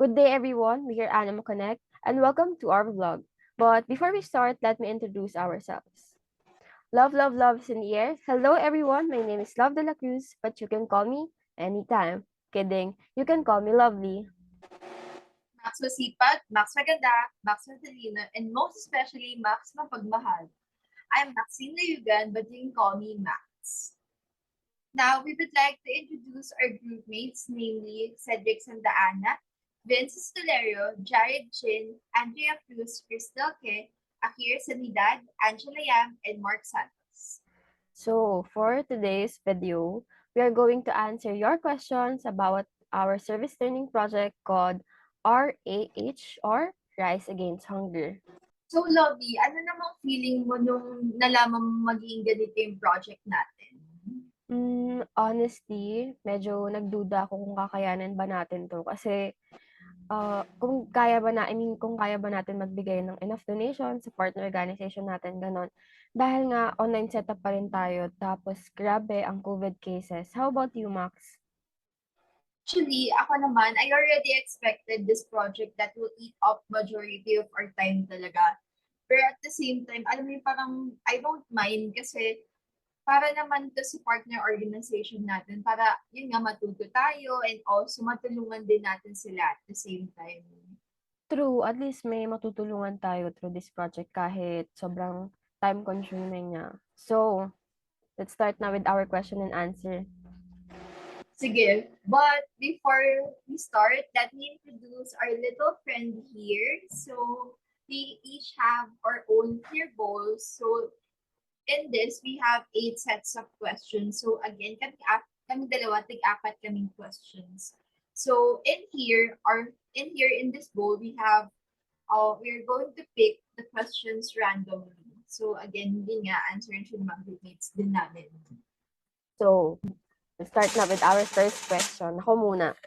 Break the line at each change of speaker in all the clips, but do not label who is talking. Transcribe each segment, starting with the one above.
Good day, everyone. We are Animal Connect, and welcome to our vlog. But before we start, let me introduce ourselves. Love, love, love is in the air. Hello, everyone. My name is Love de la Cruz, but you can call me anytime. Kidding. You can call me Lovely.
Max Masipag, Max Maganda, Max Matalino, and most especially Max Mapagmahal. I'm Maxine Layugan, but you can call me Max. Now, we would like to introduce our group mates, namely Cedric Santa Ana, Vince Stolerio, Jared Chin, Andrea Cruz, Cristel Ke, Akir Sanidad, Angela Yam, and Mark Santos.
So, for today's video, we are going to answer your questions about our service learning project called RAH or Rise Against Hunger.
So, Lovey, ano namang feeling mo nung nalaman mo magiging ganito yung project natin?
Honestly, medyo nagduda ako kung kakayanin ba natin 'to kasi, kung kaya ba kung kaya ba natin magbigay ng enough donation sa partner organization natin, gano'n. Dahil nga online setup pa rin tayo tapos grabe ang COVID cases. How about you, Max?
Actually, ako naman, I already expected this project that will eat up majority of our time talaga. Pero at the same time, alam mo yung parang I don't mind kasi para naman to sa partner organization natin para yun nga matuto tayo and also matulungan din natin sila at the same time.
True, at least may matutulungan tayo through this project kahit sobrang time consuming niya. So, let's start now with our question and answer.
Sige, but before we start, let me introduce our little friend here. So, we each have our own clear bowls. So, in this, we have 8 sets of questions. So, again, kami dalawa, tig-apat kaming questions. So, in this bowl, we're going to pick the questions randomly. So, again, hindi nga, answerin siya ng mga groupmates din namin.
So, let's start na with our first question. Ako muna.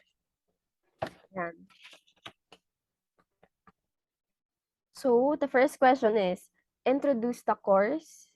Yan. So, the first question is, introduce the course,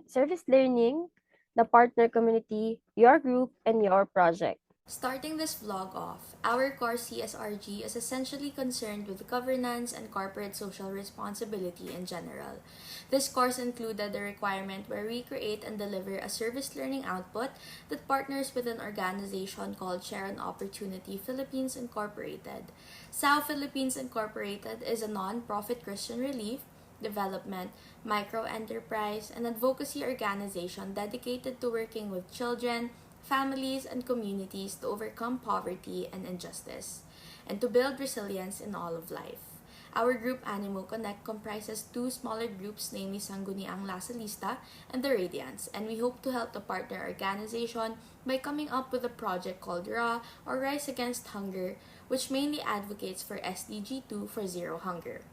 service learning, the partner community, your group, and your project.
Starting this vlog off, our course Csrg is essentially concerned with governance and corporate social responsibility in general. This course included the requirement where we create and deliver a service learning output that partners with an organization called Share an Opportunity Philippines Incorporated. SAO Philippines Incorporated is a non-profit Christian relief, development, micro-enterprise, and advocacy organization dedicated to working with children, families, and communities to overcome poverty and injustice, and to build resilience in all of life. Our group Animo Connect comprises 2 smaller groups, namely Sangguniang Lasalista and the Radiants, and we hope to help the partner organization by coming up with a project called RA or Rise Against Hunger, which mainly advocates for SDG 2 for zero hunger.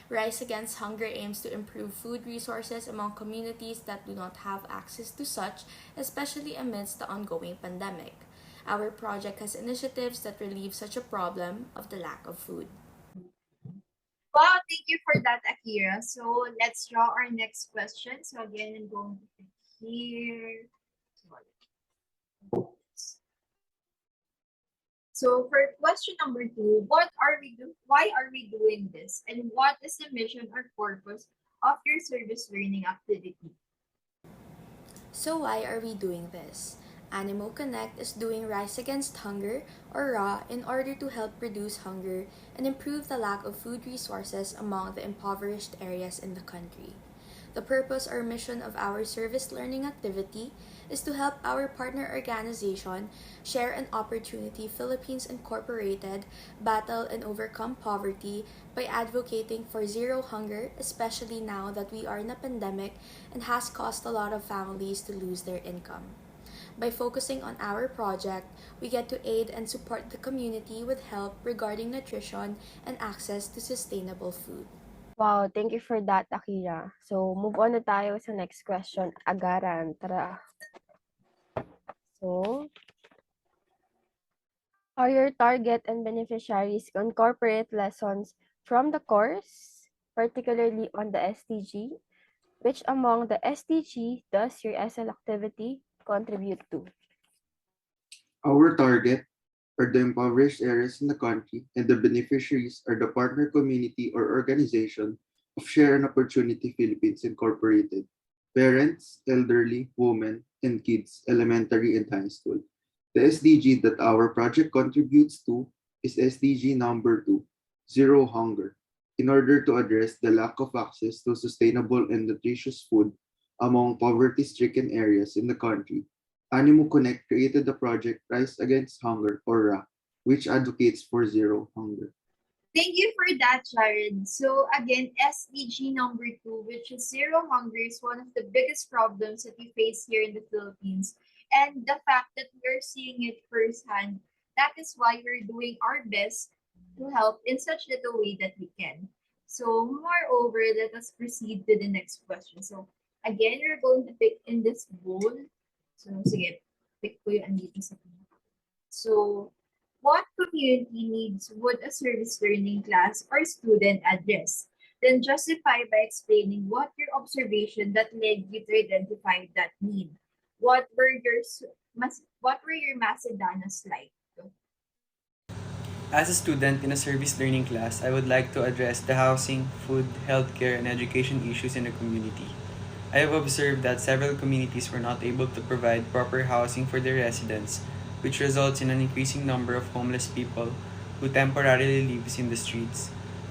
Rise Against Hunger aims to improve food resources among communities that do not have access to such, especially amidst the ongoing pandemic. Our project has initiatives that relieve such a problem of the lack of food.
Wow, thank you for that, Akira. So let's draw our next question. So again, I'm going to pick here. So for question number 2, why are we doing this? And what is the mission or purpose of your service learning activity?
So why are we doing this? Animo Connect is doing Rise Against Hunger, or RA, in order to help reduce hunger and improve the lack of food resources among the impoverished areas in the country. The purpose or mission of our service learning activity is to help our partner organization Share an Opportunity Philippines Incorporated battle and overcome poverty by advocating for zero hunger, especially now that we are in a pandemic and has caused a lot of families to lose their income. By focusing on our project, we get to aid and support the community with help regarding nutrition and access to sustainable food.
Wow, thank you for that, Akira. So, move on na tayo sa next question. Agaran, tara. So, are your target and beneficiaries incorporate lessons from the course, particularly on the SDG? Which among the SDG does your SL activity contribute to?
Our target are the impoverished areas in the country, and the beneficiaries are the partner community or organization of Share an Opportunity Philippines Incorporated, parents, elderly, women, and kids, elementary and high school. The SDG that our project contributes to is SDG number 2, Zero Hunger, in order to address the lack of access to sustainable and nutritious food among poverty-stricken areas in the country. Animo Connect created the project Rise Against Hunger, or RA, which advocates for zero hunger.
Thank you for that, Jared. So again, SDG number 2, which is zero hunger, is one of the biggest problems that we face here in the Philippines. And the fact that we're seeing it firsthand, that is why we're doing our best to help in such little way that we can. So moreover, let us proceed to the next question. So again, we're going to pick in this bowl. So sige, pick ko yung andito sa pinaka. So what community needs would a service learning class or student address? Then justify by explaining what your observation that led you to identify that need. What were your what were your Macedonas like?
As a student in a service learning class, I would like to address the housing, food, healthcare, and education issues in the community. I have observed that several communities were not able to provide proper housing for their residents, which results in an increasing number of homeless people who temporarily lives in the streets.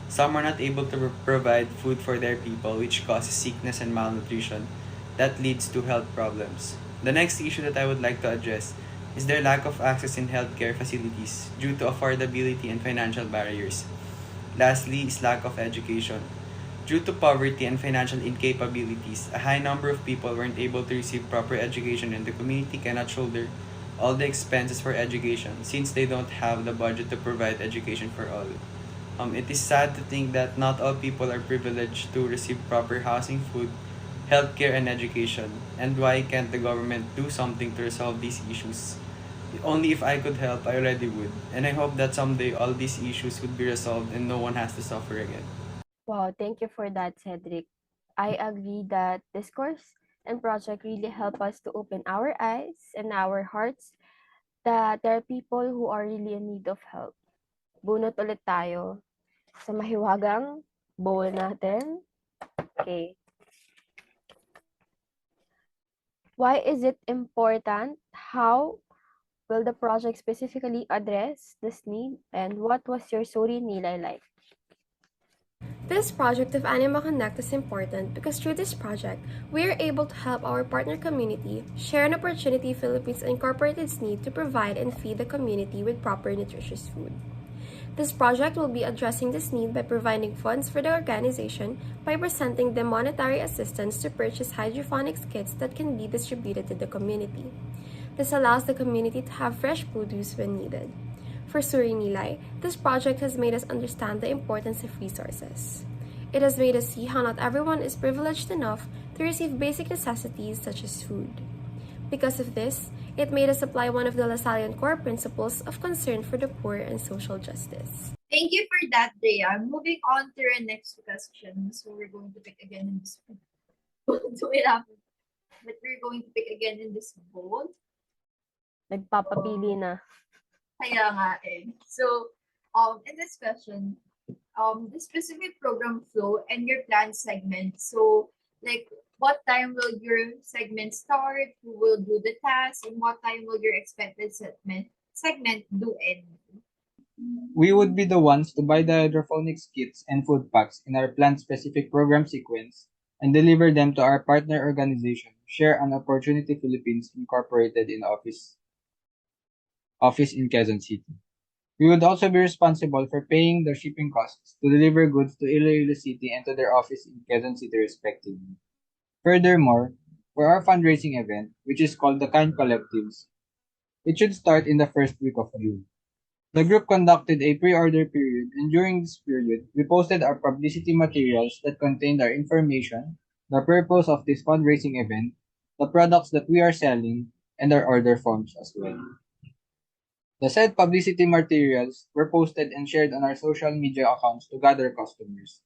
Some are not able to provide food for their people, which causes sickness and malnutrition. That leads to health problems. The next issue that I would like to address is their lack of access in healthcare facilities due to affordability and financial barriers. Lastly is lack of education. Due to poverty and financial incapabilities, a high number of people weren't able to receive proper education and the community cannot shoulder all the expenses for education since they don't have the budget to provide education for all. It is sad to think that not all people are privileged to receive proper housing, food, healthcare, and education. And why can't the government do something to resolve these issues? Only if I could help, I already would. And I hope that someday all these issues would be resolved and no one has to suffer again.
Wow, thank you for that, Cedric. I agree that this course and project really help us to open our eyes and our hearts that there are people who are really in need of help. Bunot ulit tayo sa mahiwagang bowl natin. Okay. Why is it important? How will the project specifically address this need? And what was your Suri Nilay like?
This project of Anima Connect is important because through this project, we are able to help our partner community share an opportunity Philippines Incorporated's need to provide and feed the community with proper nutritious food. This project will be addressing this need by providing funds for the organization by presenting them monetary assistance to purchase hydroponics kits that can be distributed to the community. This allows the community to have fresh produce when needed. For Suri Nilay, this project has made us understand the importance of resources. It has made us see how not everyone is privileged enough to receive basic necessities such as food. Because of this, it made us apply one of the Lasallian core principles of concern for the poor and social justice.
Thank you for that, Drea. Moving on to our next question. So we're going to pick again in this do it after. But we're going to pick again in this bowl.
Nagpapapili na.
Kaya nga eh. So, in this question, the specific program flow and your planned segment. So, like, what time will your segment start? Who will do the task? And what time will your expected segment do end?
We would be the ones to buy the hydroponics kits and food packs in our plant-specific program sequence and deliver them to our partner organization, Share an Opportunity Philippines Incorporated in office in Quezon City. We would also be responsible for paying the shipping costs to deliver goods to Iloilo City and to their office in Quezon City respectively. Furthermore, for our fundraising event, which is called the Kind Collectives, it should start in the first week of June. The group conducted a pre-order period, and during this period, we posted our publicity materials that contained our information, the purpose of this fundraising event, the products that we are selling, and our order forms as well. The said publicity materials were posted and shared on our social media accounts to gather customers.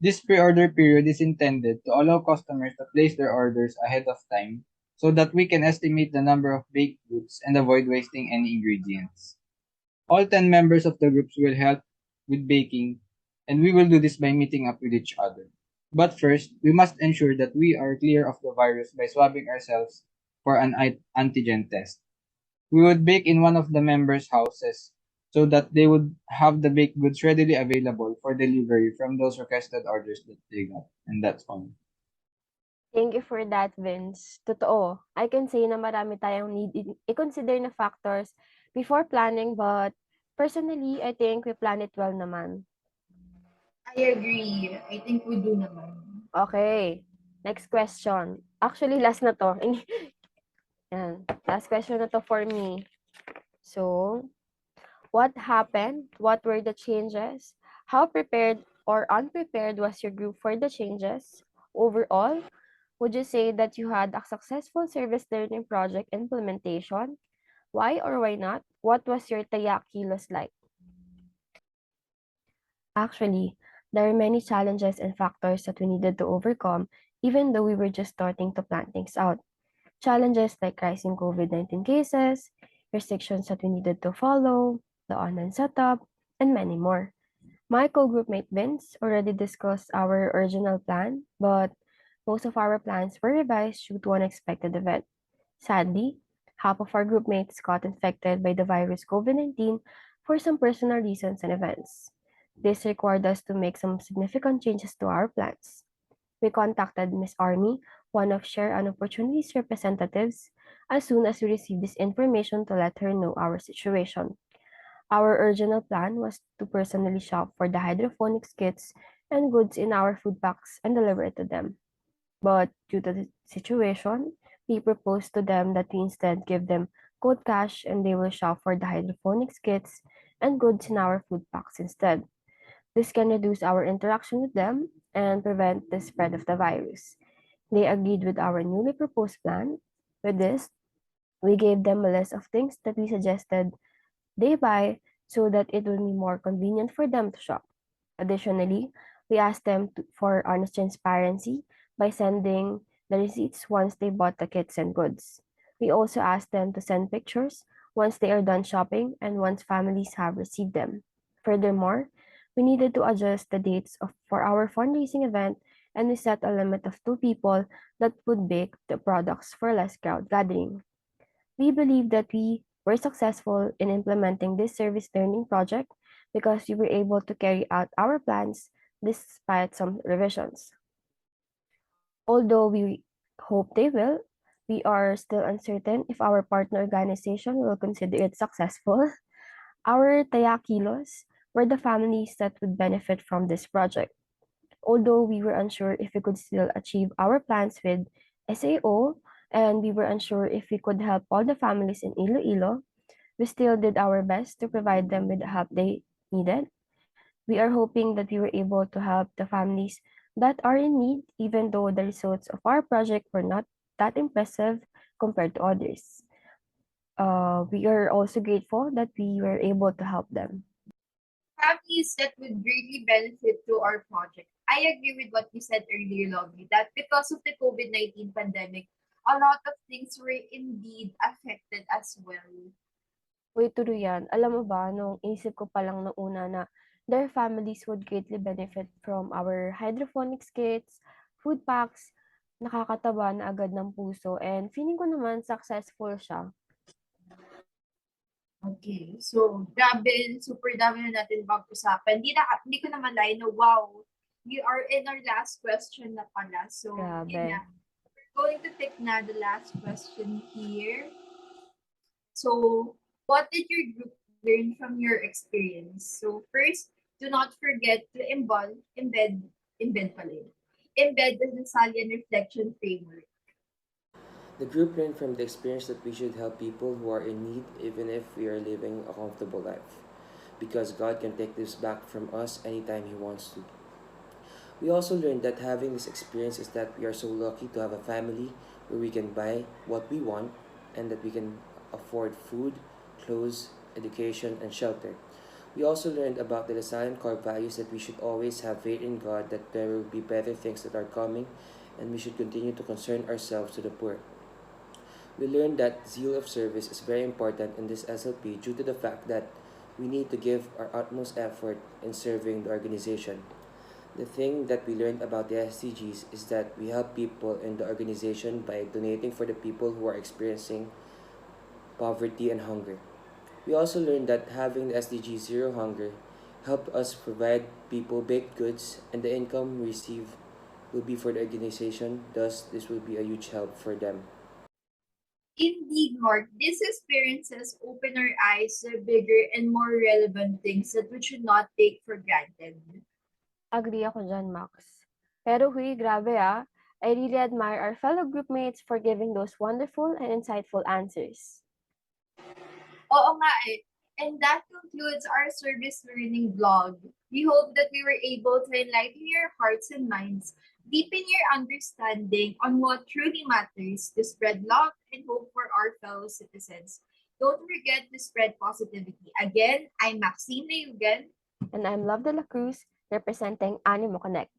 This pre-order period is intended to allow customers to place their orders ahead of time so that we can estimate the number of baked goods and avoid wasting any ingredients. All 10 members of the groups will help with baking, and we will do this by meeting up with each other. But first, we must ensure that we are clear of the virus by swabbing ourselves for an antigen test. We would bake in one of the members' houses so that they would have the baked goods readily available for delivery from those requested orders that they got. And that's all.
Thank you for that, Vince. Totoo. I can say na marami tayong need i-consider na factors before planning, but personally, I think we plan it well naman.
I agree. I think we do naman.
Okay. Next question. Actually, last na to. Yan. Last question na to for me. So, what happened? What were the changes? How prepared or unprepared was your group for the changes? Overall, would you say that you had a successful service learning project implementation? Why or why not? What was your Taya Kilos like? Actually, there are many challenges and factors that we needed to overcome, even though we were just starting to plan things out. Challenges like rising COVID-19 cases, restrictions that we needed to follow, the online setup, and many more. My co-groupmate Vince already discussed our original plan, but most of our plans were revised due to unexpected event. Sadly, half of our groupmates got infected by the virus COVID-19 for some personal reasons and events. This required us to make some significant changes to our plans. We contacted Miss Army, one of Share and Opportunities representatives, as soon as we received this information to let her know our situation. Our original plan was to personally shop for the hydroponics kits and goods in our food packs and deliver it to them. But due to the situation, we proposed to them that we instead give them cold cash and they will shop for the hydroponics kits and goods in our food packs instead. This can reduce our interaction with them and prevent the spread of the virus. They agreed with our newly proposed plan. With this, we gave them a list of things that we suggested they buy so that it will be more convenient for them to shop. Additionally, we asked them for honest transparency by sending the receipts once they bought the kits and goods. We also asked them to send pictures once they are done shopping and once families have received them. Furthermore, we needed to adjust the dates for our fundraising event and we set a limit of 2 people that would bake the products for less crowd gathering. We believe that we were successful in implementing this service learning project because we were able to carry out our plans despite some revisions. Although we hope they will, we are still uncertain if our partner organization will consider it successful. Our Tayakilos were the families that would benefit from this project. Although we were unsure if we could still achieve our plans with SAO, and we were unsure if we could help all the families in Iloilo, we still did our best to provide them with the help they needed. We are hoping that we were able to help the families that are in need, even though the results of our project were not that impressive compared to others. We are also grateful that we were able to help them.
Families that would greatly benefit to our project. I agree with what you said earlier, Lovely, that because of the COVID-19 pandemic, a lot of things were indeed affected as well.
Uy, tuloy yan. Alam mo ba, nung isip ko pa lang nung una na their families would greatly benefit from our hydroponics kits, food packs, nakakataba na agad ng puso. And feeling ko naman successful siya.
Okay, so grabe, super dami na natin pag-usapan. Hindi ko naman lain na wow, we are in our last question na pala. So, yun
Grabe.
na. We're going to pick na the last question here. So, what did your group learn from your experience? So, first, do not forget to embed the Thessalian reflection framework.
The group learned from the experience that we should help people who are in need even if we are living a comfortable life. Because God can take this back from us anytime He wants to. We also learned that having this experience is that we are so lucky to have a family where we can buy what we want and that we can afford food, clothes, education, and shelter. We also learned about the Lasallian core values that we should always have faith in God, that there will be better things that are coming, and we should continue to concern ourselves to the poor. We learned that zeal of service is very important in this SLP due to the fact that We need to give our utmost effort in serving the organization. The thing that we learned about the SDGs is that we help people in the organization by donating for the people who are experiencing poverty and hunger. We also learned that having the SDG Zero Hunger helped us provide people baked goods, and the income we receive will be for the organization, thus, this will be a huge help for them.
Indeed, Mark, these experiences open our eyes to bigger and more relevant things that we should not take for granted.
Agree ako dyan, Max. Pero huy, grabe ah. I really admire our fellow groupmates for giving those wonderful and insightful answers.
Oo nga eh. And that concludes our service learning vlog. We hope that we were able to enlighten your hearts and minds, deepen your understanding on what truly matters to spread love and hope for our fellow citizens. Don't forget to spread positivity. Again, I'm Maxine Layugan.
And I'm Love de la Cruz, representing Animo Connect.